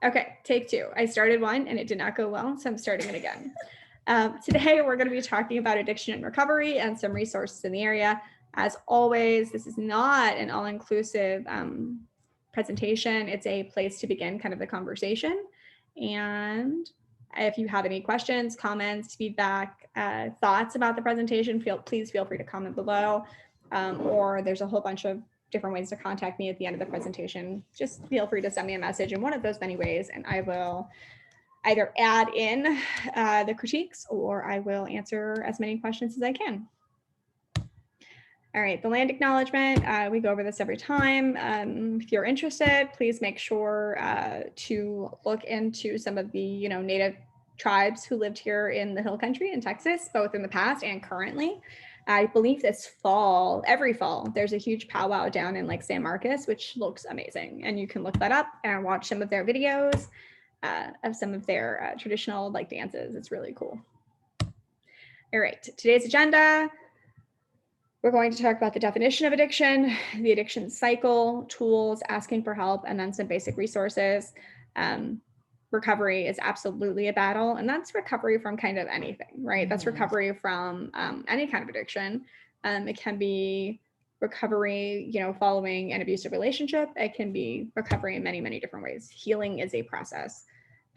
Okay, take two. I started one and it did not go well, so I'm starting it again. Today, we're going to be talking about addiction and recovery and some resources in the area. As always, this is not an all-inclusive presentation. It's a place to begin kind of the conversation. And if you have any questions, comments, feedback, thoughts about the presentation, please feel free to comment below. Or there's a whole bunch of different ways to contact me at the end of the presentation. Just feel free to send me a message in one of those many ways, and I will either add in the critiques or I will answer as many questions as I can. All right, the land acknowledgement, we go over this every time. If you're interested, please make sure to look into some of the native tribes who lived here in the Hill Country in Texas, both in the past and currently. I believe this fall, every fall, there's a huge powwow down in like San Marcos, which looks amazing. And you can look that up and watch some of their videos of some of their traditional like dances. It's really cool. All right, today's agenda. We're going to talk about the definition of addiction, the addiction cycle, tools, asking for help, and then some basic resources. Recovery is absolutely a battle, and that's recovery from kind of anything, right? That's recovery from any kind of addiction. It can be recovery, following an abusive relationship. It can be recovery in many, many different ways. Healing is a process.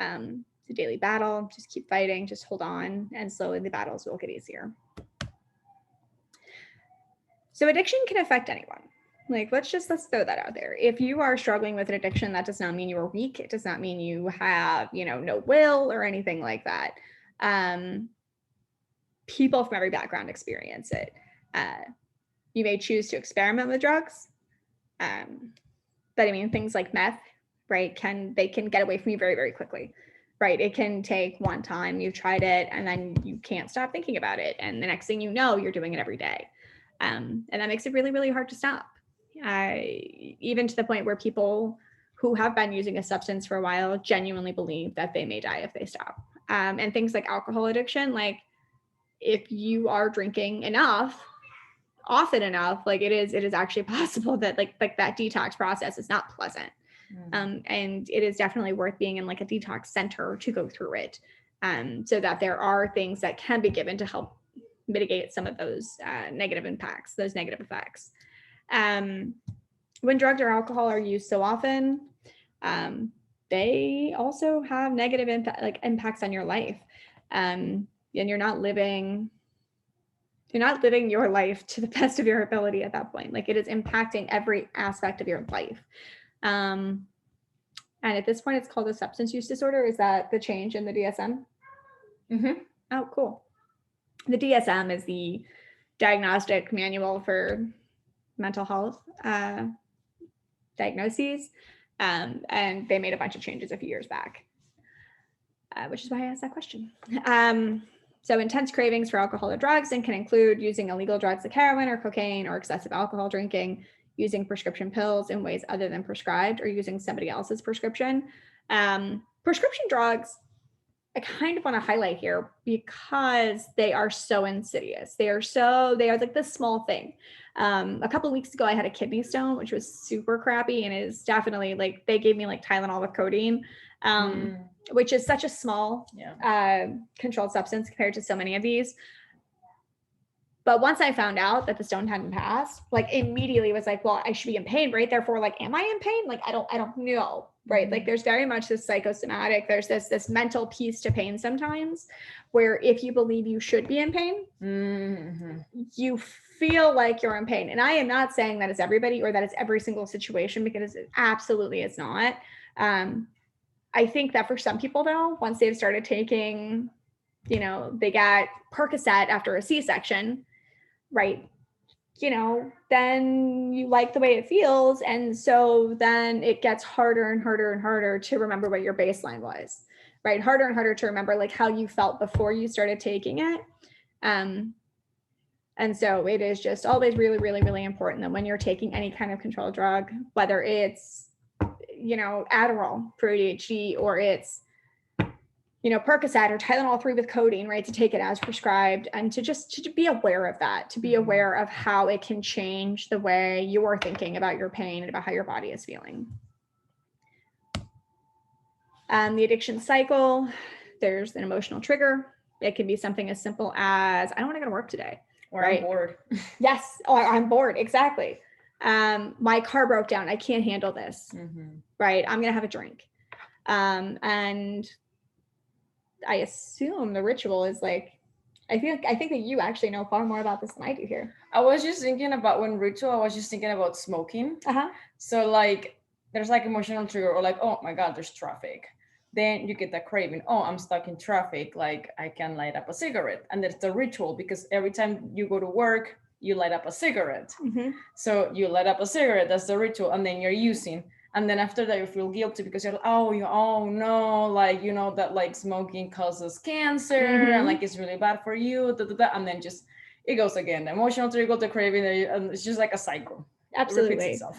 It's a daily battle. Just keep fighting, just hold on, and slowly the battles will get easier. So addiction can affect anyone. Like, let's throw that out there. If you are struggling with an addiction, that does not mean you are weak. It does not mean you have, no will or anything like that. People from every background experience it. You may choose to experiment with drugs. But I mean, things like meth, right, they can get away from you very, very quickly, right? It can take one time you've tried it and then you can't stop thinking about it. And the next thing you know, you're doing it every day. And that makes it really, really hard to stop. Even to the point where people who have been using a substance for a while genuinely believe that they may die if they stop. And things like alcohol addiction, like if you are drinking enough, often enough, like it is actually possible that like that detox process is not pleasant. And it is definitely worth being in like a detox center to go through it. So that there are things that can be given to help mitigate some of those negative impacts, those negative effects. When drugs or alcohol are used so often, they also have negative impacts on your life. And you're not living your life to the best of your ability at that point. Like it is impacting every aspect of your life. And at this point, it's called a substance use disorder. Is that the change in the DSM? Mm-hmm. Oh, cool. The DSM is the Diagnostic Manual for Mental Health Diagnoses, and they made a bunch of changes a few years back, which is why I asked that question. So intense cravings for alcohol or drugs and can include using illegal drugs like heroin or cocaine or excessive alcohol drinking, using prescription pills in ways other than prescribed, or using somebody else's prescription. Prescription drugs, I kind of want to highlight here because they are so insidious. They are like this small thing. A couple of weeks ago, I had a kidney stone, which was super crappy, and is definitely like they gave me like Tylenol with codeine, which is such a small controlled substance compared to so many of these. But once I found out that the stone hadn't passed, like immediately was like, well, I should be in pain, right? Therefore, like, am I in pain? Like, I don't know, right? Like there's very much this psychosomatic, there's this mental piece to pain sometimes where if you believe you should be in pain, you feel like you're in pain. And I am not saying that it's everybody or that it's every single situation, because it absolutely is not. I think that for some people though, once they've started taking, they got Percocet after a C-section, right? Then you like the way it feels. And so then it gets harder and harder and harder to remember what your baseline was, right? Harder and harder to remember like how you felt before you started taking it. And so it is just always really, really, really important that when you're taking any kind of controlled drug, whether it's, Adderall for ADHD or it's, Percocet or Tylenol 3 with codeine, right? To take it as prescribed and to be aware of that, to be aware of how it can change the way you're thinking about your pain and about how your body is feeling. The addiction cycle, there's an emotional trigger. It can be something as simple as, I don't want to go to work today. Or right? I'm bored. Yes, or I'm bored, exactly. My car broke down, I can't handle this, right? I'm gonna have a drink. And I assume the ritual is like, I think that you actually know far more about this than I do here. I was just thinking about when ritual, I was just thinking about smoking. So like there's like emotional trigger, or like, oh my God, there's traffic. Then you get that craving. Oh, I'm stuck in traffic. Like I can light up a cigarette. And that's the ritual, because every time you go to work, you light up a cigarette. So you light up a cigarette, that's the ritual. And then you're using. And then after that, you feel guilty because you're like, oh no, like, you know, that like smoking causes cancer and like it's really bad for you. And then just, it goes again. The emotional trigger, the craving, and it's just like a cycle. Absolutely. So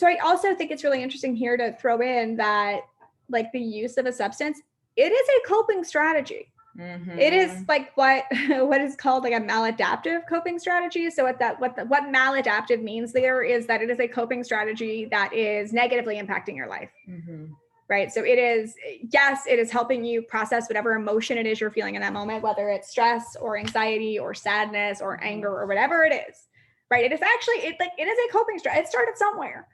I also think it's really interesting here to throw in that like the use of a substance, it is a coping strategy. It is like what is called like a maladaptive coping strategy. So what maladaptive means there is that it is a coping strategy that is negatively impacting your life. Right. So it is, yes, it is helping you process whatever emotion it is you're feeling in that moment, whether it's stress or anxiety or sadness or anger or whatever it is. Right. It is actually, it is a coping strategy. It started somewhere.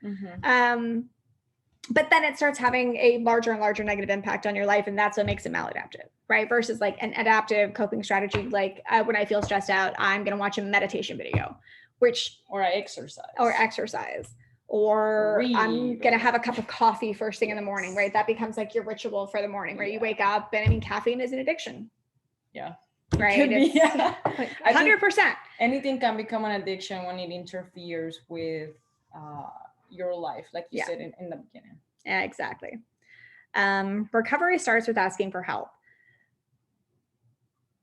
But then it starts having a larger and larger negative impact on your life. And that's what makes it maladaptive, right? Versus like an adaptive coping strategy. Like when I feel stressed out, I'm going to watch a meditation video, or I exercise. Or I'm going to have a cup of coffee first thing in the morning, right? That becomes like your ritual for the morning, right? You wake up, and I mean, caffeine is an addiction. Yeah. Right. It's 100%. Anything can become an addiction when it interferes with your life, like you said in the beginning. Yeah, exactly. Recovery starts with asking for help.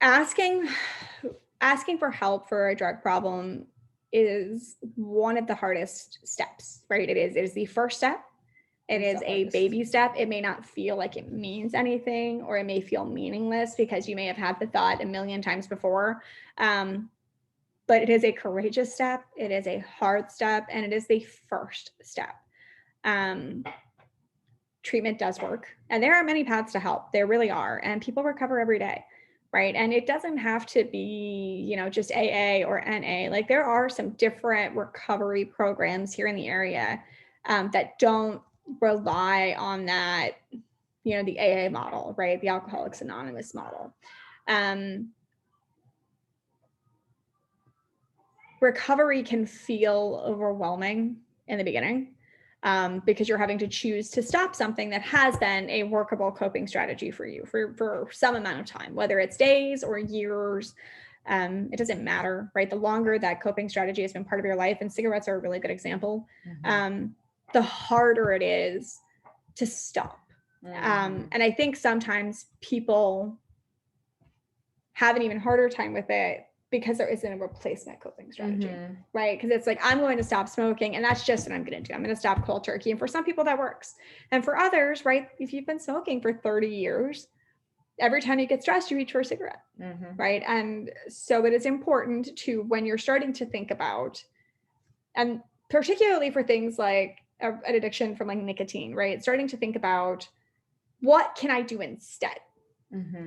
Asking for help for a drug problem is one of the hardest steps, right? It is the first step. It is a baby step. It may not feel like it means anything, or it may feel meaningless because you may have had the thought a million times before. But it is a courageous step. It is a hard step, and it is the first step. Treatment does work, and there are many paths to help. There really are, and people recover every day, right? And it doesn't have to be, you know, just AA or NA. Like there are some different recovery programs here in the area that don't rely on that, you know, the AA model, right? The Alcoholics Anonymous model. Recovery can feel overwhelming in the beginning because you're having to choose to stop something that has been a workable coping strategy for you for some amount of time, whether it's days or years. It doesn't matter, right? The longer that coping strategy has been part of your life, and cigarettes are a really good example, the harder it is to stop. And I think sometimes people have an even harder time with it because there isn't a replacement coping strategy, right? Because it's like, I'm going to stop smoking, and that's just what I'm going to do. I'm going to stop cold turkey. And for some people that works. And for others, right, if you've been smoking for 30 years, every time you get stressed, you reach for a cigarette, right? And so it is important to, when you're starting to think about, and particularly for things like an addiction from like nicotine, right? Starting to think about, what can I do instead?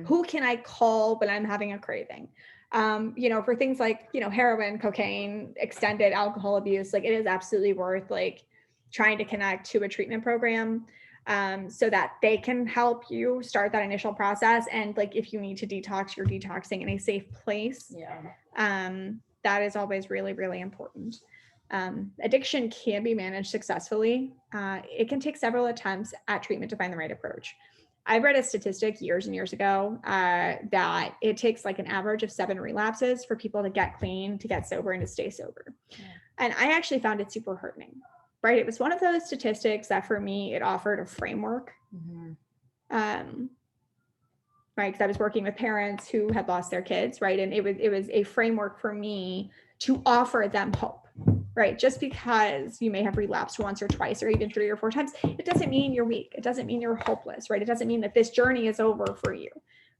Who can I call when I'm having a craving? You know, for things like, you know, heroin, cocaine, extended alcohol abuse, like it is absolutely worth like trying to connect to a treatment program so that they can help you start that initial process. And like, if you need to detox, you're detoxing in a safe place. That is always really, really important. Addiction can be managed successfully. It can take several attempts at treatment to find the right approach. I read a statistic years and years ago that it takes like an average of 7 relapses for people to get clean, to get sober, and to stay sober. And I actually found it super heartening, right? It was one of those statistics that for me, it offered a framework, right? Because I was working with parents who had lost their kids, right? And it was a framework for me to offer them hope. Right? Just because you may have relapsed once or twice or even 3 or 4 times, it doesn't mean you're weak. It doesn't mean you're hopeless, right? It doesn't mean that this journey is over for you,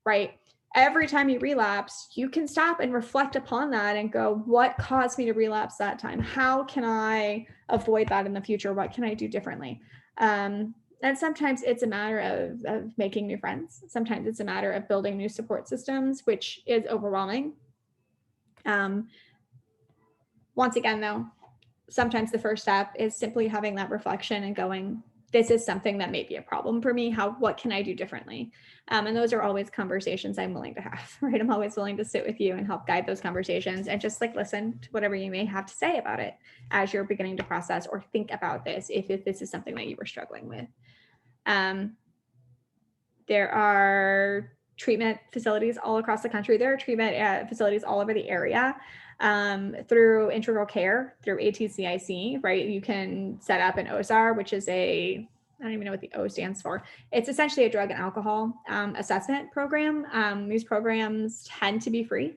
right? Every time you relapse, you can stop and reflect upon that and go, what caused me to relapse that time? How can I avoid that in the future? What can I do differently? And And sometimes it's a matter of making new friends. Sometimes it's a matter of building new support systems, which is overwhelming. Once again, though, sometimes the first step is simply having that reflection and going, this is something that may be a problem for me. What can I do differently? And those are always conversations I'm willing to have, right? I'm always willing to sit with you and help guide those conversations and just like listen to whatever you may have to say about it as you're beginning to process or think about this, if this is something that you were struggling with. There are treatment facilities all across the country. There are treatment facilities all over the area. Through Integral Care, through ATCIC, right? You can set up an OSAR, which is I don't even know what the O stands for. It's essentially a drug and alcohol assessment program. These programs tend to be free,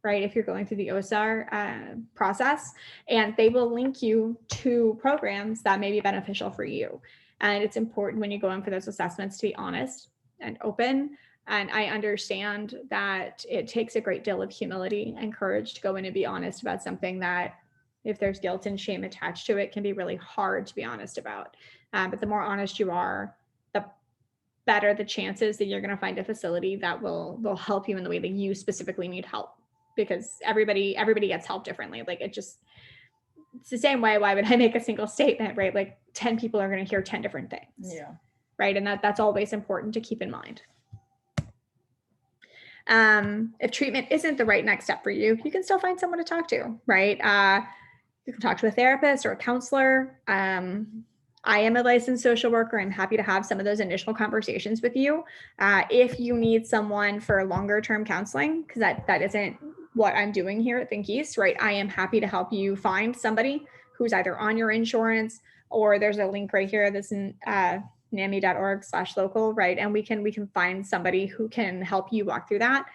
right? If you're going through the OSAR process, and they will link you to programs that may be beneficial for you. And it's important when you go in for those assessments to be honest and open. And I understand that it takes a great deal of humility and courage to go in and be honest about something that, if there's guilt and shame attached to it, can be really hard to be honest about. But the more honest you are, the better the chances that you're going to find a facility that will help you in the way that you specifically need help. Because everybody gets help differently. Like it's the same way. Why would I make a single statement, right? Like 10 people are going to hear 10 different things. Yeah. Right. And that's always important to keep in mind. If treatment isn't the right next step for you, you can still find someone to talk to, right? You can talk to a therapist or a counselor. I am a licensed social worker. I'm happy to have some of those initial conversations with you. If you need someone for longer term counseling, because that isn't what I'm doing here at Think East, right? I am happy to help you find somebody who's either on your insurance, or there's a link right here that's in NAMI.org/local, right? And we can find somebody who can help you walk through that.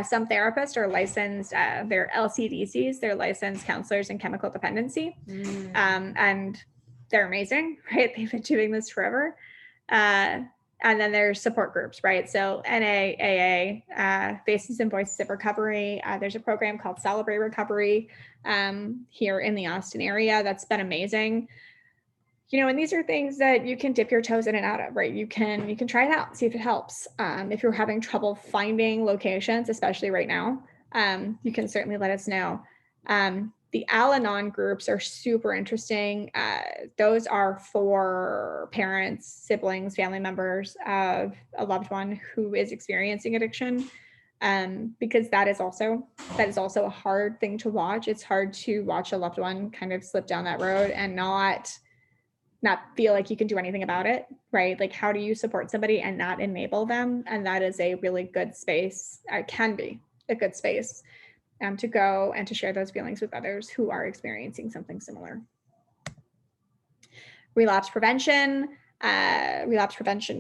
Some therapists are licensed, they're LCDCs, they're licensed counselors in chemical dependency. And they're amazing, right? They've been doing this forever. And then there's support groups, right? So NAAA, Faces and Voices of Recovery. There's a program called Celebrate Recovery here in the Austin area that's been amazing. And these are things that you can dip your toes in and out of, right? You can try it out, see if it helps. If you're having trouble finding locations, especially right now, you can certainly let us know. The Al-Anon groups are super interesting. Those are for parents, siblings, family members of a loved one who is experiencing addiction. Because that is also a hard thing to watch. It's hard to watch a loved one kind of slip down that road and not feel like you can do anything about it, right? Like, how do you support somebody and not enable them? And that is a really good space, can be a good space to go and to share those feelings with others who are experiencing something similar. Relapse prevention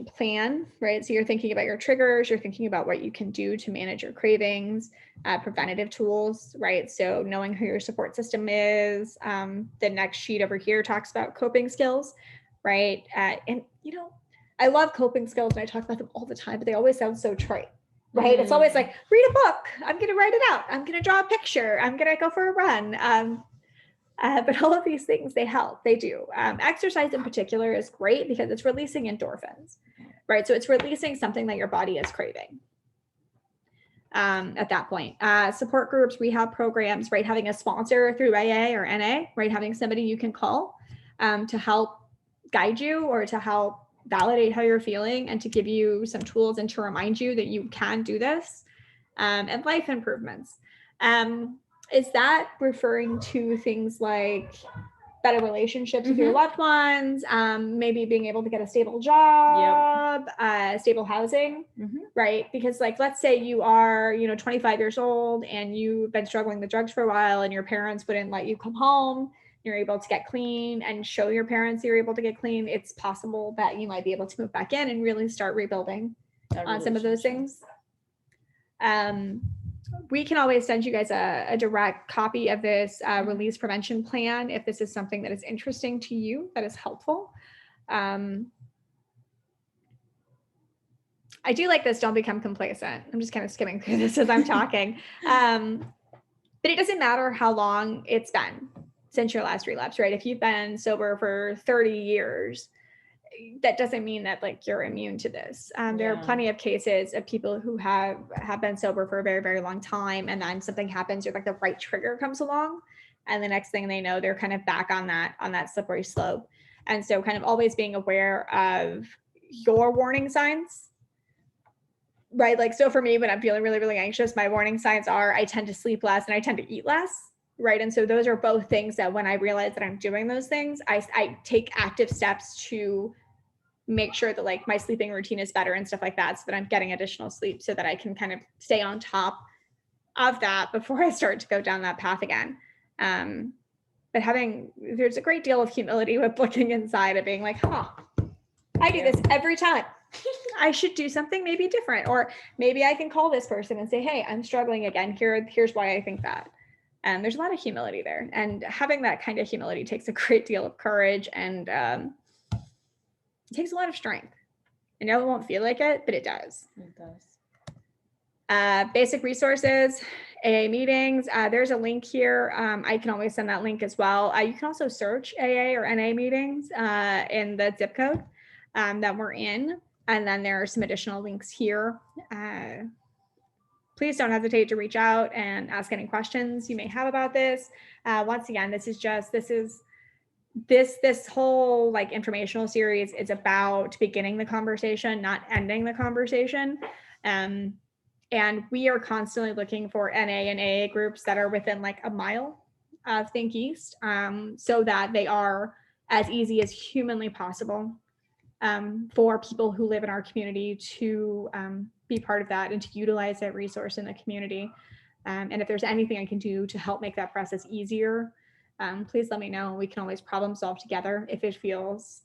plan, right? So you're thinking about your triggers, you're thinking about what you can do to manage your cravings, preventative tools, right? So knowing who your support system is. The next sheet over here talks about coping skills, right? And I love coping skills and I talk about them all the time, but they always sound so trite, right? It's always like, read a book, I'm going to write it out, I'm going to draw a picture, I'm going to go for a run. But all of these things, they help, they do. Exercise in particular is great because it's releasing endorphins, right? So it's releasing something that your body is craving at that point. Support groups, rehab programs, right? Having a sponsor through AA or NA, right? Having somebody you can call to help guide you or to help validate how you're feeling and to give you some tools and to remind you that you can do this. And life improvements. Is that referring to things like better relationships with your loved ones, maybe being able to get a stable job, stable housing, right? Because like, let's say you are, 25 years old and you've been struggling with drugs for a while and your parents wouldn't let you come home, you're able to get clean and show your parents you're able to get clean. It's possible that you might be able to move back in and really start rebuilding on some of those things. We can always send you guys a direct copy of this release prevention plan if this is something that is interesting to you, that is helpful. I do like this, don't become complacent. I'm just kind of skimming through this as I'm talking. But it doesn't matter how long it's been since your last relapse, right? If you've been sober for 30 years, that doesn't mean that like you're immune to this. There are plenty of cases of people who have been sober for a very, very long time, and then something happens, or like the right trigger comes along, and the next thing they know, they're kind of back on that slippery slope. And so kind of always being aware of your warning signs, right? Like, so for me, when I'm feeling really, really anxious, my warning signs are I tend to sleep less and I tend to eat less. Right. And so those are both things that when I realize that I'm doing those things, I take active steps to make sure that like my sleeping routine is better and stuff like that, so that I'm getting additional sleep, so that I can kind of stay on top of that before I start to go down that path again. But there's a great deal of humility with looking inside and being like, I do this every time. I should do something maybe different, or maybe I can call this person and say, hey, I'm struggling again. Here's why I think that. And there's a lot of humility there, and having that kind of humility takes a great deal of courage, and it takes a lot of strength. I know it won't feel like it, but it does. It does. Basic resources, AA meetings. There's a link here. I can always send that link as well. You can also search AA or NA meetings in the zip code that we're in. And then there are some additional links here. Please don't hesitate to reach out and ask any questions you may have about this. Once again, this whole like informational series is about beginning the conversation, not ending the conversation. And we are constantly looking for NA and AA groups that are within like a mile of Think East, so that they are as easy as humanly possible for people who live in our community to be part of that and to utilize that resource in the community. And if there's anything I can do to help make that process easier, please let me know. We can always problem solve together if it feels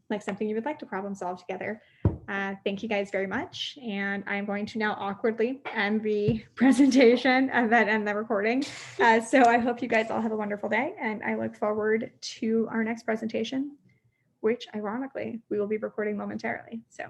like something you would like to problem solve together. Thank you guys very much. And I'm going to now awkwardly end the presentation and then end the recording. So I hope you guys all have a wonderful day, and I look forward to our next presentation, which ironically we will be recording momentarily. So